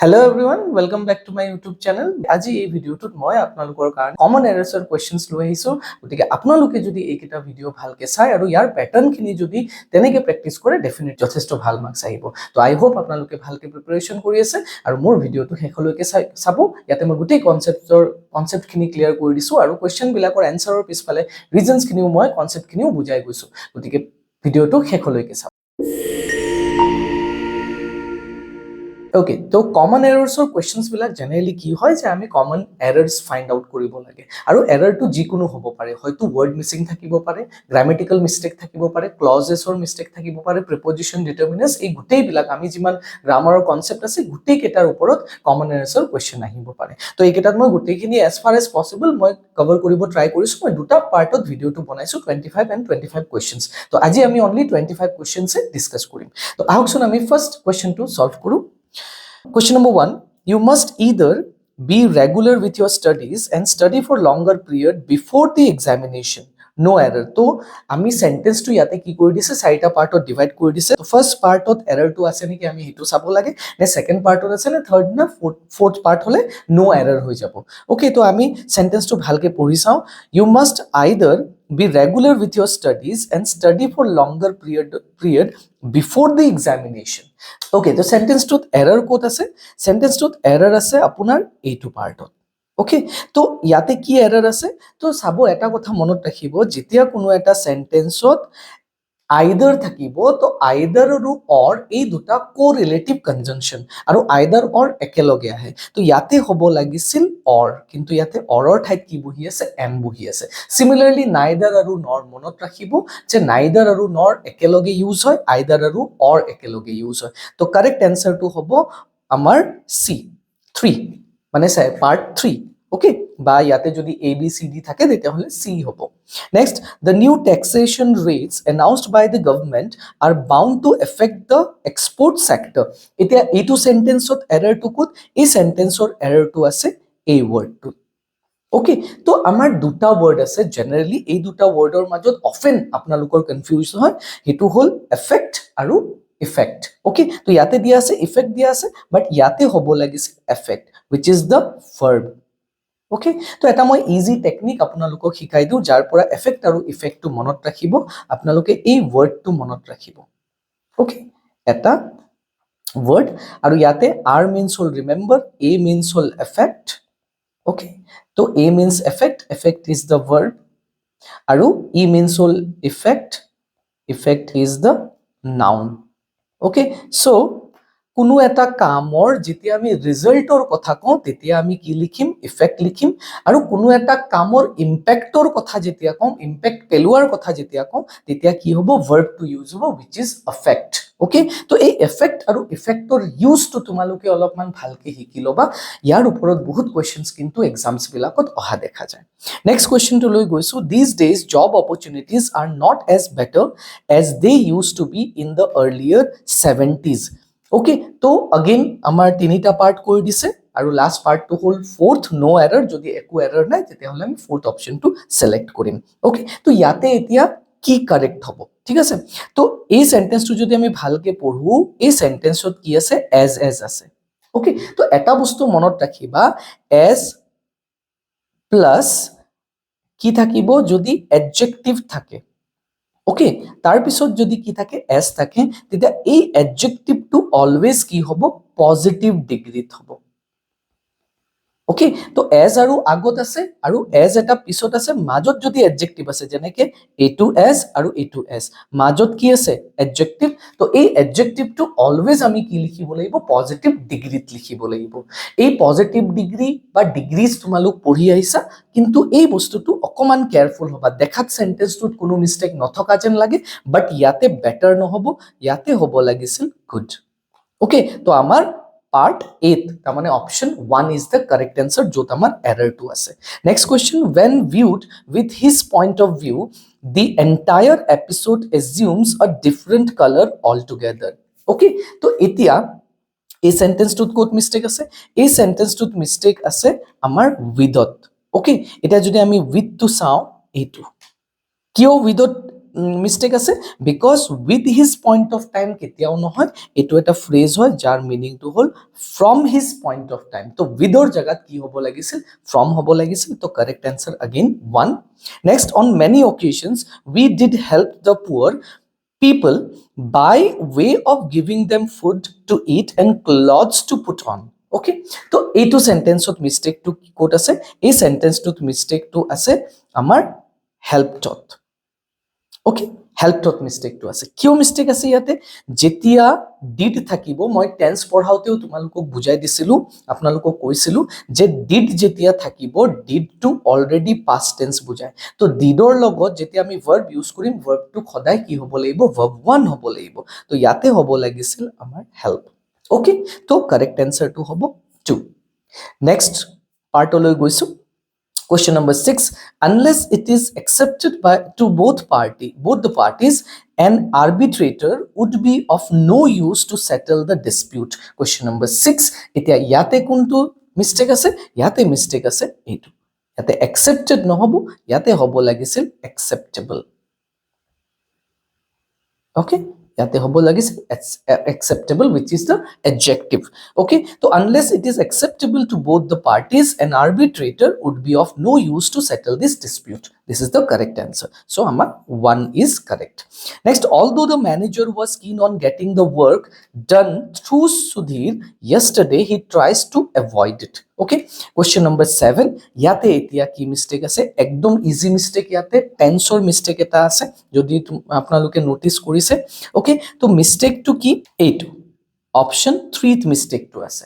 Hello everyone, welcome back to my YouTube channel. আজি এই ভিডিওটোত মই আপোনালোকৰ কাৰণে কমন এৰৰ্ছৰ কোৱেশ্চনছ লৈ আহিছো। গতিকে আপোনালোকে যদি এইকেইটা ভিডিও ভালকে চাই আৰু ইয়াৰ প্যাটাৰ্নখিনি যদি তেনেকে প্ৰেক্টিস কৰে ডেফিনেটলি যথেষ্ট ভাল মাৰ্কস আহিব। তো আই হোপ আপোনালোকে ভালকে প্ৰিপাৰেচন কৰি আছে আৰু মোৰ ভিডিওটো শেষলৈকে চাব। ইয়াতে মই গোটেই কনসেপ্টখিনি ক্লিয়াৰ কৰি দিছো আৰু কোৱেশ্চন বিলাকৰ এনসাৰৰ পিছফালে ৰিজনছখিনিও মই কনসেপ্টখিনিও বুজাই গৈছো। গতিকে ভিডিওটো শেষলৈকে চাব। Okay, so common errors or questions বিলাক generally কি হয় যে আমি common errors find out কৰিব লাগে আৰু error to যিকোনো হ'ব পাৰে হয়তো word missing থাকিব পাৰে grammatical mistake থাকিব পাৰে clauses or mistake থাকিব পাৰে preposition determinants এই গোটেই বিলাক আমি যিমান grammar or concept আছে গোটেই কেটাৰ ওপৰত common errors or question আহিব পাৰে তো এই কেটাত মই গোটেইখিনি as far as possible মই কভাৰ কৰিব ট্ৰাই কৰিছো মই দুটা পাৰ্টত ভিডিওটো বনাইছো 25 and 25 questions তো আজি আমি only 25 questions এ ডিসকাস কৰিম তো আহকচোন আমি ফাৰ্স্ট কোৱেশ্চনটো সলভ কৰো Question number 1, you must either be regular with your studies and study for longer period before the examination. No error. So, ami sentence to yate ki kori dise saita part or divide kori dise. So, first part of error to ase ni ki ami hitu sabo lage. Ne second part of ase ne third na fourth part hole no error hoi jabo. Okay, to ami sentence to bhalke pori sao. You must either be regular with your studies and study for longer period before the examination. Okay, the sentence to error kot ase sentence to error ase apunar a2 part ot okay to yate ki error ase to sabo eta kotha monot rakhibo jetia kuno eta sentence ot either থাকিবো তো either আৰু or এই দুটা correlative conjunction আৰু either or একেলগে আহে তো ইয়াতে হ'ব লাগিছিল or কিন্তু ইয়াতে or ৰ ঠাইত কি বহি আছে am বহি আছে similarly neither আৰু nor মনত ৰাখিব যে neither আৰু nor একেলগে ইউজ হয় either আৰু or একেলগে ইউজ হয় তো কাৰেক্ট आंसर টো হ'ব আমাৰ C 3 মানে পার্ট 3 okay বা ইয়াতে যদি a b c d থাকে তেতিয়া হলে c হবো next the new taxation rates announced by the government are bound to affect the export sector এতিয়া এইটো সেন্টেন্সত এরর টু কোত এই সেন্টেন্সৰ এৰৰ টু আছে a word টু okay তো আমাৰ দুটা ওয়াৰ্ড আছে জেনাৰেলি এই দুটা ওয়াৰ্ডৰ মাজত অফেন আপোনালোকৰ কনফিউজন হয় হেতু হল এফেক্ট আৰু effect okay তো ইয়াতে দিয়া আছে effect দিয়া আছে বাট ইয়াতে হ'ব লাগিছে effect which is the verb okay তো এটা মই ইজি টেকনিক আপোনালোকক শিকাই দিও যাৰ পৰা এফেক্ট আৰু ইফেক্ট টু মনত ৰাখিব আপোনালোকে এই ওয়াৰ্ড টু মনত ৰাখিব okay এটা ওয়াৰ্ড আৰু ইয়াতে r means hall remember a means hall effect okay তো a means effect is the verb আৰু e means hall effect is the noun okay so কোনো এটা কামৰ যেতিয়া আমি ৰিজাল্টৰ কথা কওঁ তেতিয়া আমি কি লিখিম ইফেক্ট লিখিম আৰু কোনো এটা কামৰ ইম্প্যাক্টৰ কথা যেতিয়া কওঁ ইম্প্যাক্ট পেলোৱাৰ কথা যেতিয়া কওঁ তেতিয়া কি হ'ব ভাৰ্ব টু ইউজ হ'ব which is affect okay তো এই এফেক্ট আৰু ইফেক্টৰ ইউজ টু তোমালোকে অলপমান ভালকে শিকি লবা ইয়াৰ ওপৰত বহুত কোৱেশ্চনছ কিন্তু এক্সামছ বিলাকত অহা দেখা যায় নেক্সট কোৱেশ্চন টু লৈ গৈছো these days job opportunities are not as better as they used to be in the earlier 70s okay তো again আমাৰ তিনিটা পাৰ্ট কৰি দিছে আৰু লাস্ট পাৰ্ট টু হল ফোৰ্থ নো এৰৰ যদি একো এৰৰ নাই তেতিয়া হলে আমি ফোৰ্থ অপশন টু সিলেক্ট কৰিম okay তো ইয়াতে এতিয়া কি কারেক্ট হ'ব ঠিক আছে তো এই সেন্টেন্সটো যদি আমি ভালকে পঢ়ো এই সেন্টেন্সত কি আছে as আছে okay তো এটা বস্তু মনত ৰাখিবা as প্লাস কি থাকিব যদি অ্যাডজেক্টিভ থাকে ওকে তার পিছত যদি কি থাকে s থাকে তেতিয়া এই অ্যাডজেক্টিভ টু অলওয়েজ কি হ'ব পজিটিভ ডিগ্ৰীত হ'ব ওকে তো as আৰু আগত আছে আৰু as এটা পিছত আছে মাজত যদি অ্যাডজেক্টিভ আছে যেনেকে a to s আৰু a to s মাজত কি আছে অ্যাডজেক্টিভ তো এই অ্যাডজেক্টিভ টু অলওয়েজ আমি কি লিখিব লাগিব পজিটিভ ডিগ্ৰীত লিখিব লাগিব এই পজিটিভ ডিগ্ৰী বা ডিগ্ৰীজ তোমালোক পঢ়ি আহিছা কিন্তু এই বস্তুটো অকমান কেয়ারফুল হবা দেখাত সেন্টেন্সটোত কোনো মিস্টেক নথকা যেন লাগে বাট ইয়াতে বেটাৰ নহব ইয়াতে হ'ব লাগিছিল গুড ওকে তো আমাৰ part 8 তার মানে option 1 is the correct answer जो तमर error 2 আছে next question when viewed with his point of view the entire episode assumes a different color altogether okay তো এতিয়া এই sentence টুত কোট মিস্টেক আছে এই sentence টুত মিস্টেক আছে আমাৰ withত okay এটা যদি আমি with to চাও এইটো কিয় withত মিস্টেক আছে because with his point of time কেতিয়াও নহয়, এইটো এটা ফ্ৰেজ হয় যাৰ মিনিংটো হ'ল from his point of time. তো উইথৰ জেগাত কি হ'ব লাগিছিল, ফ্ৰম হ'ব লাগিছিল। তো correct answer again 1. Next, on many occasions we did help the poor people by way of giving them food to eat and clothes to put on. Okay, তো এইটো সেন্টেন্সত মিস্টেকটো ক'ত আছে, এই সেন্টেন্সটোত মিস্টেকটো আছে আমাৰ হেল্পটত। ওকে, হেল্পটত মিস্টেকটো আছে। কিয় মিস্টেক আছে ইয়াতে, যেতিয়া ডিড থাকিব, মই টেন্স পঢ়াওতেও তোমালোকক বুজাই দিছিলো, আপোনালোকক কৈছিলো যে ডিড যেতিয়া থাকিব, ডিডটো অলৰেডি পাষ্ট টেন্স বুজায়। তো ডিডৰ লগত যেতিয়া আমি ভাৰ্ব ইউজ কৰিম, ভাৰ্বটো সদায় কি হ'ব লাগিব, ভাৰ্ব 1 হ'ব লাগিব। তো ইয়াতে হ'ব লাগিছিল আমাৰ হেল্প। ওকে, তো কাৰেক্ট এনচাৰটো হ'ব 2. নেক্সট পাৰ্টলৈ গৈছো। Question number 6, unless it is accepted by to both the parties, an arbitrator would be of no use to settle the dispute. Question number 6, এতিয়া ইয়াতে কোনটো মিস্টেক আছে, ইয়াতে মিস্টেক আছে এইটো, ইয়াতে accepted নহব, ইয়াতে হ'ব লাগিছিল acceptable. Okay, ইয়াতে হ'ব লাগিছিল acceptable, which is the adjective. Okay, so unless it is acceptable to both the parties, an arbitrator would be of no use to settle this dispute. This is the correct answer. So our 1 is correct. Next, although the manager was keen on getting the work done through Sudhir yesterday, he tries to avoid it. Okay, question number 7, ইয়াতে এতিয়া কি mistake আছে, একদম easy mistake, ইয়াতে টেন্সৰ mistake এটা আছে, যদি আপোনালোকে নোটিস কৰিছে। ওকে, তো মিস্টেকটো কি, এইটো অপশন 3ত মিস্টেকটো আছে,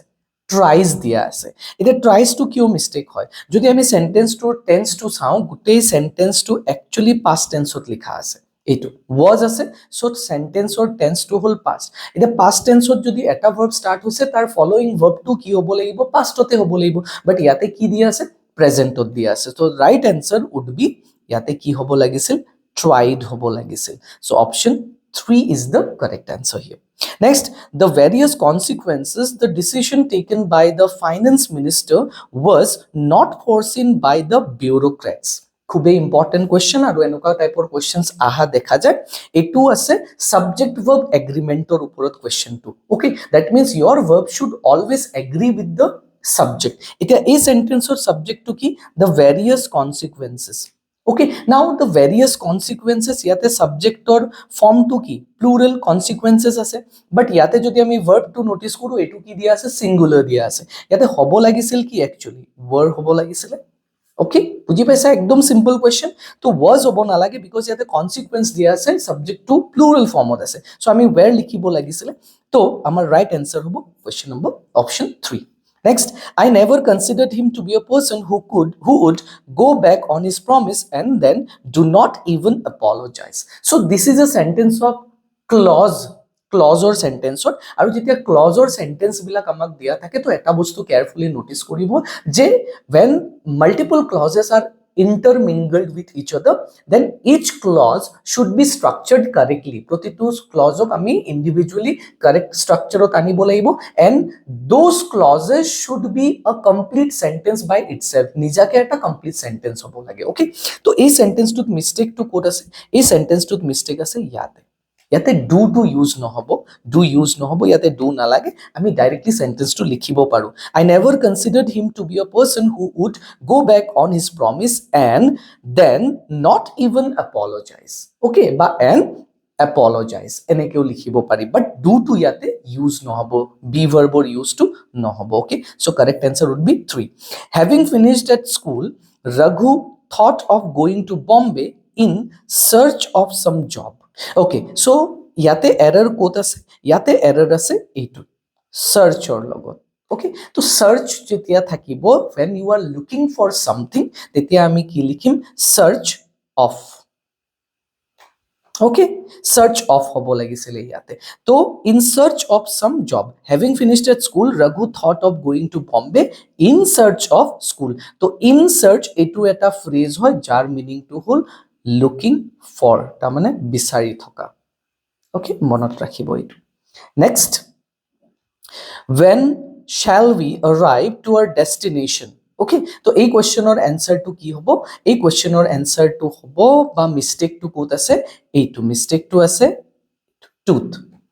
ট্ৰাইজ দিয়া আছে। এতিয়া ট্ৰাইজটো কিয় মিস্টেক হয়, যদি আমি সেন্টেন্সটোৰ টেন্সটো চাওঁ, গোটেই সেন্টেন্সটো একচুয়ালি পাষ্ট টেন্সত লিখা আছে, এইটো ওয়াজ আছে, সো সেন্টেন্সৰ টেন্সটো হ'ল পাষ্ট। এতিয়া পাষ্ট টেন্সত যদি এটা ভাৰ্ব স্টাৰ্ট হৈছে, তাৰ ফলোইং ভার্বটো কি হ'ব লাগিব, পাষ্টতে হ'ব লাগিব, বাট ইয়াতে কি দিয়া আছে, প্ৰেজেন্টত দিয়া আছে। তো ৰাইট এনসাৰ উড বি, ইয়াতে কি হ'ব লাগিছিল, ট্ৰাইড হ'ব লাগিছিল। So option 3 is the correct answer here. Next, the various consequences the decision taken by the finance minister was not foreseen by the bureaucrats. খুবই ইম্পর্টেন্ট কোয়েশ্চন, আর এনেকুৱা টাইপৰ questions আহা দেখা যায়। এটু আছে সাবজেক্ট ভাৰ্ব এগ্ৰিমেন্টৰ ওপৰত কোয়েশ্চনটো। Okay, that means your verb should always agree with the subject. এতিয়া এই সেন্টেন্সৰ সাবজেক্টটো কি, the various consequences. Okay, now the various consequences, ইয়াতে সাবজেক্টৰ ফৰ্মটো কি, প্লুৰাল কনসিকুয়েন্সেস আছে, বাট ইয়াতে যদি আমি ভাৰ্বটো নোটিস কৰো, এটু কি দিয়া আছে, সিঙ্গুলার দিয়া আছে। ইয়াতে হ'ব লাগিছিল কি, একচুয়ালি ওয়ার হ'ব লাগিছিল। ওকে, বুঝি পাইছা, একদম সিম্পল কোয়েশ্চন। তো ওয়াজ হ'ব নালাগে, বিকজ ইয়াতে কনসিকুয়েন্স দিয়া আছে, সাবজেক্টটো প্লুরাল ফর্মত আছে, সো আমি ওয়ার লিখিব লাগিছিল। তো আমাৰ ৰাইট এনসাৰ হ'ব question number option 3. Next, I never considered him to be a person who would go back on his promise and then do not even apologize. So this is a sentence of ক্লজৰ সেন্টেন্সত, আৰু যেতিয়া ক্লজৰ sentence বিলাক আমাক দিয়া থাকে, তো এটা বস্তু carefully notice কৰিব যে when multiple clauses are intermingled with each other, then each clause should be structured correctly. প্রতিটো ক্লজক আমি ইন্ডিভিজুয়ালি কারেক্ট স্ট্রাকচারত আনিব লাগিব, and those clauses should be a complete sentence by itself. নিজাকে এটা কমপ্লিট সেন্টেন্স হ'ব লাগে। Okay, তো এই সেন্টেন্সটোত মিস্টেকটো ক'ত আছে, এই সেন্টেন্সটোত মিস্টেক আছে ইয়াতে। ইয়াতে ডু টু ইউজ নহব, ইয়াতে ডু নালাগে, আমি ডাইৰেক্টলি সেন্টেন্সটো লিখিব পাৰো। I never considered him to be a person who would go back on his promise and then not even apologise. Okay, বা এণ্ড এপলজাইজ এনেকেও লিখিব পাৰি, বাট ডু টু ইয়াতে ইউজ নহব, বি ভাৰ্বৰ ইউজটো নহব। Okay, so correct answer would be 3. Having finished at school, Raghu thought of going to Bombay in search of some job. Okay, so ইয়াতে এরর কোত আছে, ইয়াতে এরর আছে এইটো সাৰ্চৰ লগত। ওকে, তো সার্চ যেতিয়া থাকিব, when you are looking for something, তেতিয়া আমি কি লিখিম, search of. Okay, search of হ'ব লাগিছিল ইয়াতে। তো in search of some job, having finished at school, Raghu thought of going to Bombay in search of school. তো ইন সার্চ এইটো এটা ফ্রেজ হয় যাৰ মিনিংটো হ'ল লুকিং ফৰ, তাৰ মানে বিচাৰি থকা। ওকে, মনত ৰাখিব এইটো। Next, when shall we arrive to our destination? Okay তো এই কোৱেশ্চনৰ এনসাৰটো কি হ'ব এই কোৱেশ্চনৰ এনসাৰটো হ'ব বা মিস্টেকটো ক'ত আছে এইটো মিস্টেকটো আছে টুথ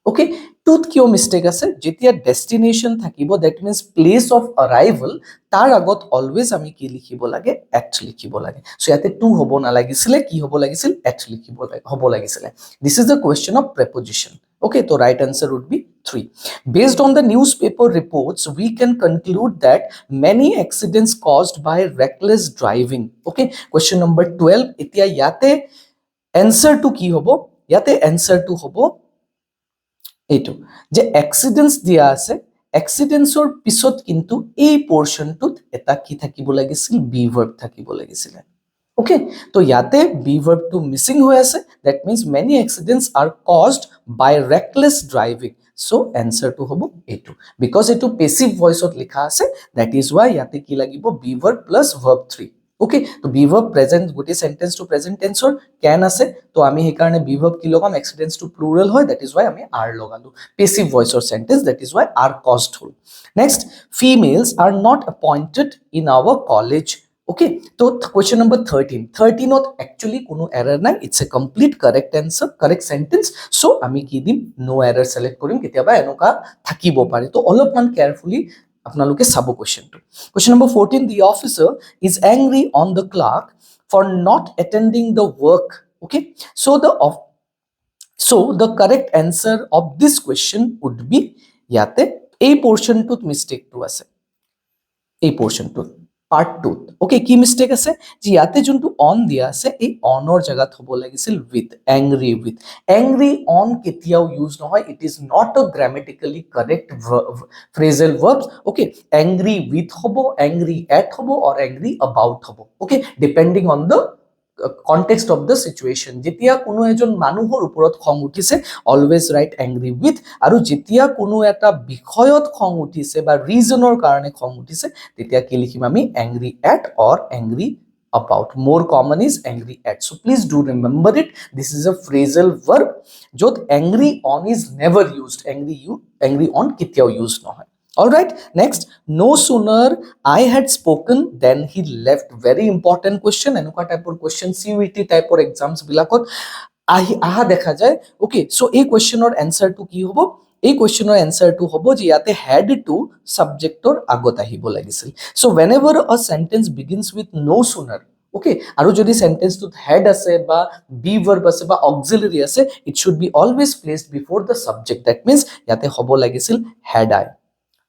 ওকে টুথ কিয় মিস্টেক আছে যেতিয়া ডেষ্টিনেশ্যন থাকিব দ্যাট মিন্স প্লেস অফ অৰাইভেল তাৰ আগত অলৱেজ আমি কি লিখিব লাগে এট লিখিব লাগে সো ইয়াতে টু হ'ব নালাগিছিলে কি হ'ব লাগিছিল এট লিখিব হ'ব লাগিছিলে this is the question of preposition okay so right answer would be 3 based on the newspaper reports we can conclude that many accidents caused by reckless driving okay question number 12 etia yate answer to ki hobo yate answer to hobo এইটো যে এক্সিডেন্টস দিয়া আছে এক্সিডেন্টসৰ পিছত কিন্তু এই পোৰশনটোত এটা কি থাকিব লাগিছিল বি ভার্ব থাকিব লাগিছিল okay তো ইয়াতে বি ভার্বটো মিসিং হৈ আছে that means many accidents are caused by reckless driving so answer to hobo এইটো because এইটো passive voice ত লিখা আছে that is why ইয়াতে কি লাগিব be verb plus verb 3 okay তো বি ভার্ব প্রেজেন্ট গোটে সেন্টেন্স টু প্রেজেন্ট টেন্সৰ ক্যান আছে তো আমি হে কাৰণে বি ভার্ব কি লগাম এক্সিডেন্টস টু প্লুরাল হয় that is why আমি আর লগালো passive voice or sentence that is why are caused hall next females are not appointed in our college okay so question number 13 not actually কোনো error নাই it's a complete correct answer correct sentence so আমি কি দিম no error select কৰিম কেতিয়াবা এনকা থাকিব পাৰে তো অলপমান carefully আপোনালোকে চাব কোৱেশ্চনটো question number 14 the officer is angry on the clerk for not attending the work okay so the correct answer of this question would be yate এই পোরশনটোত মিস্টেকটো আছে এই পোরশনটোত পার্ট 2 ওকে কি মিস্টেক আছে যে ইয়াতে যোনটো অন দিয়া আছে এই অনৰ জায়গাত হ'ব লাগিছিল উইথ অ্যাংরি অন কেতিয়াও ইউজ নহয় it is not a grammatically correct phrasal verbs okay angry with হ'ব অ্যাংরি এট হ'ব অর অ্যাংরি অ্যাবাউট হ'ব okay depending on the context of the situation যেতিয়া কোনো এজন মানুহৰ ওপৰত খং উঠিছে অলৱেজ ৰাইট অ্যাংৰি উইথ আৰু যেতিয়া কোনো এটা বিষয়ত খং উঠিছে বা ৰিজনৰ কাৰণে খং উঠিছে তেতিয়া কি লিখিম আমি angry at or angry about more common is angry at so please do remember it this is a phrasal verb jot angry on is never used angry on kitiao used nohoy all right next no sooner I had spoken then he left very important question enuka type of question CUET type of exams bilakot aha dekha jay okay so ei question or answer to ki hobo এই কোৱেশ্চনৰ এনসাৰটো হ'ব যে ইয়াতে had to subjector আগত আহিব লাগিছিল so whenever a sentence begins with no sooner okay আৰু যদি সেন্টেন্সটোত had আছে বা be verb আছে বা auxiliary আছে it should be always placed before the subject that means ইয়াতে হ'ব লাগিছিল had I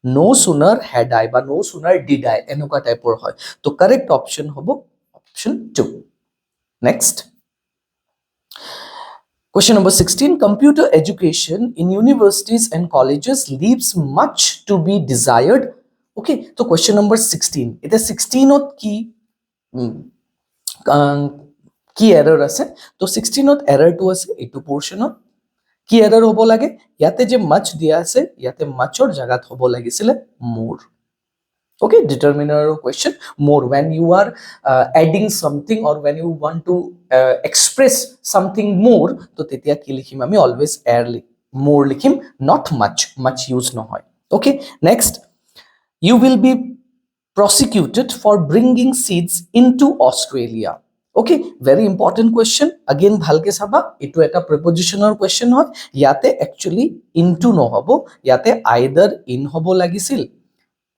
no sooner had I বা no sooner did I এনেকুৱা টাইপৰ হয় তো কারেক্ট অপশন হ'ব option 2 next question number 16 computer education in universities and colleges leaves much to be desired okay so question number 16 এটা 16 ত কি error আছে তো 16 ত error টো আছে এইটো পোরশনত কি error হ'ব লাগে ইয়াতে যে much দিয়া আছে ইয়াতে muchৰ জাগাত হ'ব লাগিছিল more okay determiner question more when you are adding something or when you want to express something more to tetia ki likhim ami always more likhim not much use no hoy okay next you will be prosecuted for bringing seeds into Australia okay very important question again bhalke saba etu eta prepositional question hoy yate actually into no hobo yate either in hobo lagisil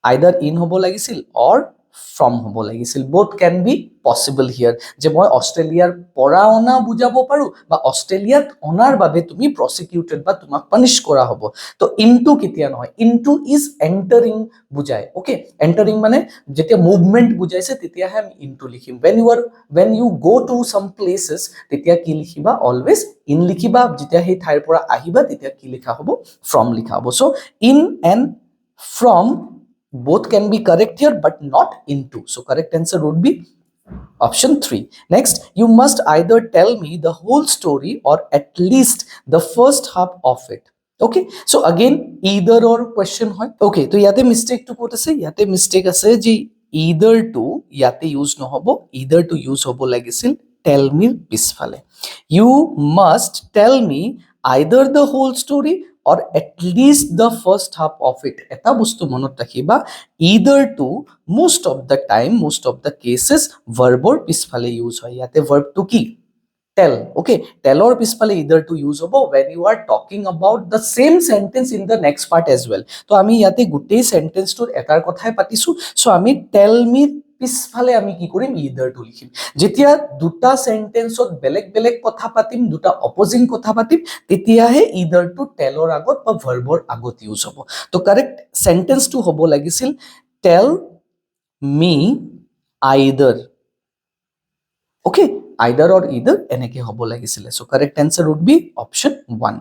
either in hobo লাগিছিল or from hobo লাগিছিল both can be possible here যে মই অস্ট্ৰেলিয়াৰ পৰা অনা বুজাব পাৰো বা অস্ট্ৰেলিয়াত অনাৰ বাবে তুমি prosecuted বা তোমাক punish কৰা হ'ব তো into কেতিয়া নহয় into is entering বুজায় okay entering মানে যেতিয়া movement বুজাইছে তেতিয়া আমি into লিখিম when you go to some places তেতিয়া কি লিখিবা always in লিখিবা যেতিয়া সেই ঠাইৰ পৰা আহিবা তেতিয়া কি লিখা হ'ব from লিখা হ'ব so in and from both can be correct here but not into so correct answer would be option 3 next you must either tell me the whole story or at least the first half of it okay so again either or question hoy okay to yate mistake to kot ase yate mistake ase je either to yate use no hobo either to use hobo lagisil tell me pisfale you must tell me either the whole story or at least the first half of it. এটা বস্তু মনত ৰাখিবা, either to, most of the time, most of the cases verbৰ পিছফালে use হয়। ইয়াতে verbটো কি? tell. Okay, tell or pispale either to use hobo when you are talking about the same sentence in the next part as well. So ami yate gutei sentence to etar kothai patisu, so ami tell me পিছফালে আমি কি কৰিম, either to লিখিম। যেতিয়া দুটা সেন্টেন্সত বেলেগ বেলেগ কথা পাতিম, দুটা অপোজিং কথা পাতিম, তেতিয়াহে either to tell or আগত বা ভাৰ্বৰ আগত ইউজ হ'ব। তো কাৰেক্ট সেন্টেন্সটো হ'ব লাগিছিল tell me either। Okay, either or either eneke hobo lagisile. So correct answer would be option 1.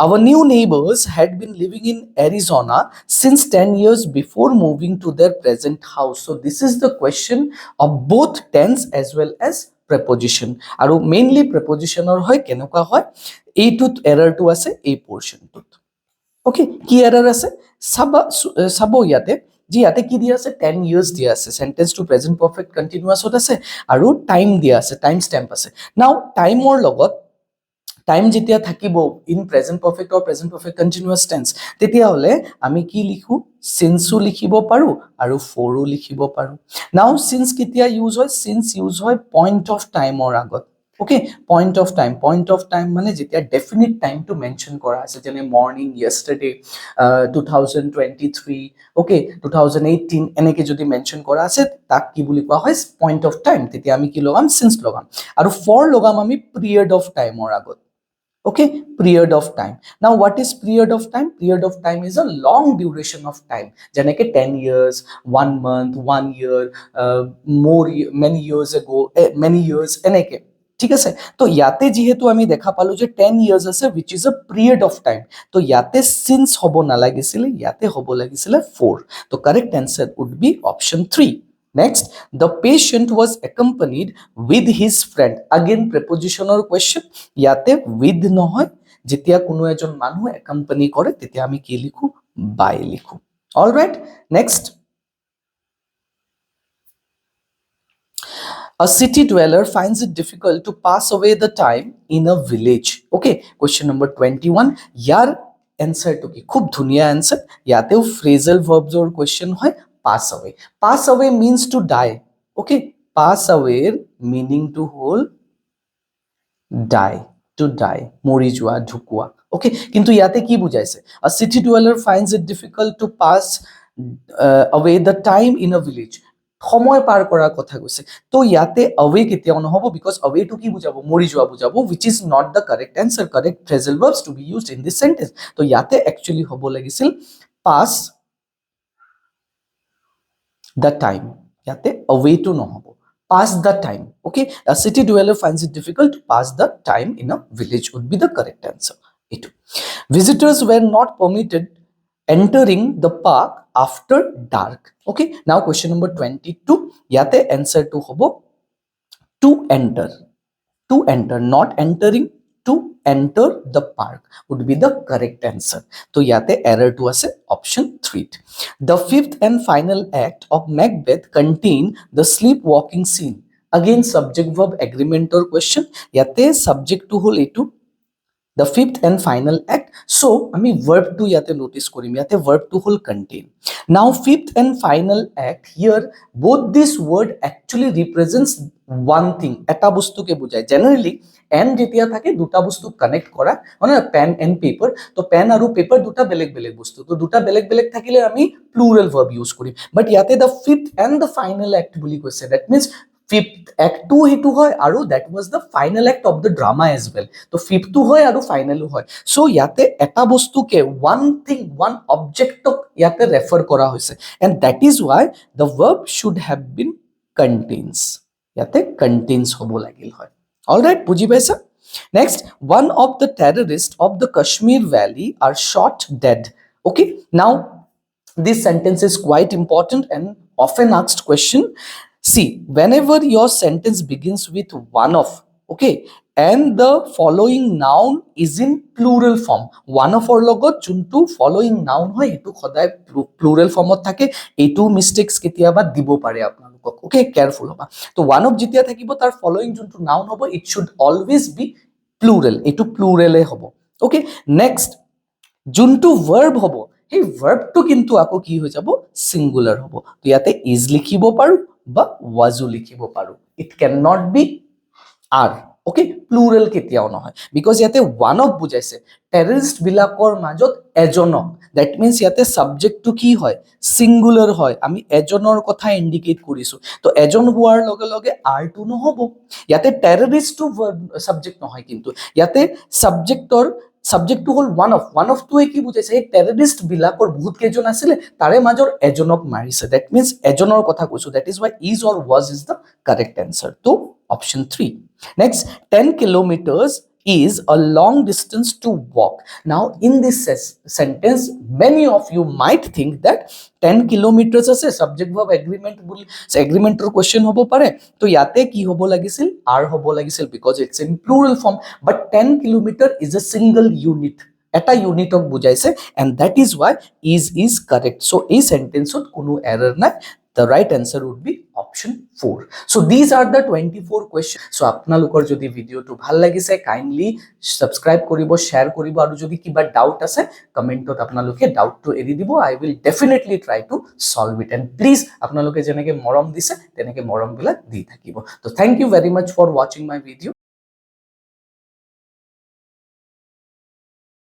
Our new neighbors had been living in Arizona since 10 years before moving to their present house. So this is the question of both tense as well as preposition. Aru mainly preposition or hoy kenuka hoy a tooth error to ase a portion tooth. Okay, কি error আছে sabo yate ji yate ki dia ase 10 years dia ase, sentence to present perfect continuous hot ase aru time dia ase, time stamp ase। now time or logot time jetia thakibo in present perfect or present perfect continuous tense, tetia hole ami ki likhu, since u likhibo paru aru for u likhibo paru। now since ketia use hoy, since use hoy point of time or agot। Okay, point of time mane jetia definite time to mention kora ase, jene morning, yesterday, 2023, okay, 2018 eneke jodi mention kora ase tak ki buli koa hoy point of time, tetia ami ki logam, since logam aru for logam ami period of time or agot। Okay, period of time। now what is period of time? Period of time is a long duration of time, janeke 10 years, 1 month, 1 year, many years ago, many years eneke। ঠিক আছে, তো ইয়াতে যেহেতু আমি দেখা পালো যে 10 years আছে which is a period of time, তো ইয়াতে since হব না লাগিছিল, ইয়াতে হব লাগিছিল for। তো correct answer would be option 3। next, the patient was accompanied with his friend। again preposition or question, ইয়াতে with নহয়, যেতিয়া কোনো এজন মানুহ accompany কৰে তেতিয়া আমি কি লিখো, by লিখো। all right, next, a city dweller finds it difficult to pass away the time in a village। okay, question number 21, yar answer to ki khub dhuniya answer, yateo phrasal verbs or question hoy pass away। pass away means to die। okay, pass away meaning to whole die, to die, mori jua, dhukua। okay, কিন্তু ইয়াতে কি বুঝাইছে, a city dweller finds it difficult to pass away the time in a village, সময় পাৰ কৰাৰ কথা কৈছে। তো ইয়াতে away কেতিয়াও নহব, because away to কি বুজাব, মৰি যোৱা বুজাব, which is not the correct answer। correct phrasal verbs to be used in this sentence, তো ইয়াতে actually হ'ব লাগিছিল pass the time, ইয়াতে away to নহব, pass the time। okay, a city dweller finds it difficult to pass the time in a village would be the correct answer। etu, visitors were not permitted entering the park after dark। okay, now question number 22, yate answer to hobo to enter, to enter, not entering, to enter the park would be the correct answer। so yate error to ase option 3। the fifth and final act of Macbeth contain the sleepwalking scene। again subject verb agreement or question, yate subject to hol etu the fifth and final act, so ami verb to yate notice korim, yate verb to hol contain। now fifth and final act, here both this word actually represents one thing, eta bostu ke bujhay। generally and jetia thake duta bostu connect kora মানে pen and paper, to pen aru paper duta beleg beleg bostu, to duta beleg beleg thakile ami plural verb use kori, but yate the fifth and the final act buli koise, that means fifth act to hetu hoy aru that was the final act of the drama as well। to fifth to hoy aru final hoy, so yate eta bostu ke one thing, one object to yate refer kora hoise, and that is why the verb should have been contains, yate contains hobo lagil hoy। all right, buji paisa। next, one of the terrorists of the Kashmir Valley are shot dead। okay, now this sentence is quite important and often asked question। see, whenever your sentence begins with one of, okay, and the following noun is in plural form, one of or logot juntu following noun hoy etu khoday plural form ot thake, etu mistakes ketia ba dibo pare apnalokok। okay, careful hoba। to one of jetia thakibo tar following juntu noun hobo, it should always be plural, etu plural e hobo। okay, next, যোনটো verb হ'ব সেই ভাৰ্বটো কিন্তু আকৌ কি হৈ যাব singular হ'ব তো ইয়াতে ইজ লিখিব পাৰো বা ওয়াজও লিখিব পাৰো it can not be are okay plural কেতিয়াও নহয় বিকজ ইয়াতে ওয়ান অফ বুজাইছে টেৰৰিষ্ট বিলাকৰ মাজত এজনক দ্যাট মিন্স ইয়াতে সাবজেক্টটো কি হয় সিঙ্গুলাৰ হয় আমি এজনৰ কথা ইন্ডিকেট কৰিছো তো এজন হোৱাৰ লগে লগে আৰ টু নহব ইয়াতে টেৰৰিষ্টটো সাবজেক্ট নহয় কিন্তু ইয়াতে সাবজেক্টটো হল ওয়ান অফ টুৱে কি বুজাইছে এই টেৰৰিষ্ট বিলাকৰ বহুত কেইজন আছিলে তাৰে মাজৰ এজনক মাৰিছে দ্যাট মিন্স এজনৰ কথা কৈছো that is Y is or was is the correct answer তো option 3 next 10 kilometers is a long distance to walk now in this sentence many of you might think that 10 kilometers আছে subject verb agreement বুলি agreementor question হ'ব পাৰে তো ইয়াতে কি হ'ব লাগিছিল are হ'ব লাগিছিল because it's in plural form but 10 kilometer is a single unit এটা ইউনিটক বুজাইছে and that is why is correct so এই সেন্টেন্সত কোনো এরর নাই the right answer would be option 4 so these are the 24 questions so আপোনালোকৰ যদি ভিডিওটো ভাল লাগিছে kindly subscribe কৰিব share কৰিব আৰু যদি কিবা ডাউট আছে কমেন্টত আপোনালোকে ডাউটটো এৰি দিব I will definitely try to solve it and please আপোনালোকে যেনেকে মৰম দিছে তেনেকে মৰম বিলাক দি থাকিব so thank you very much for watching my video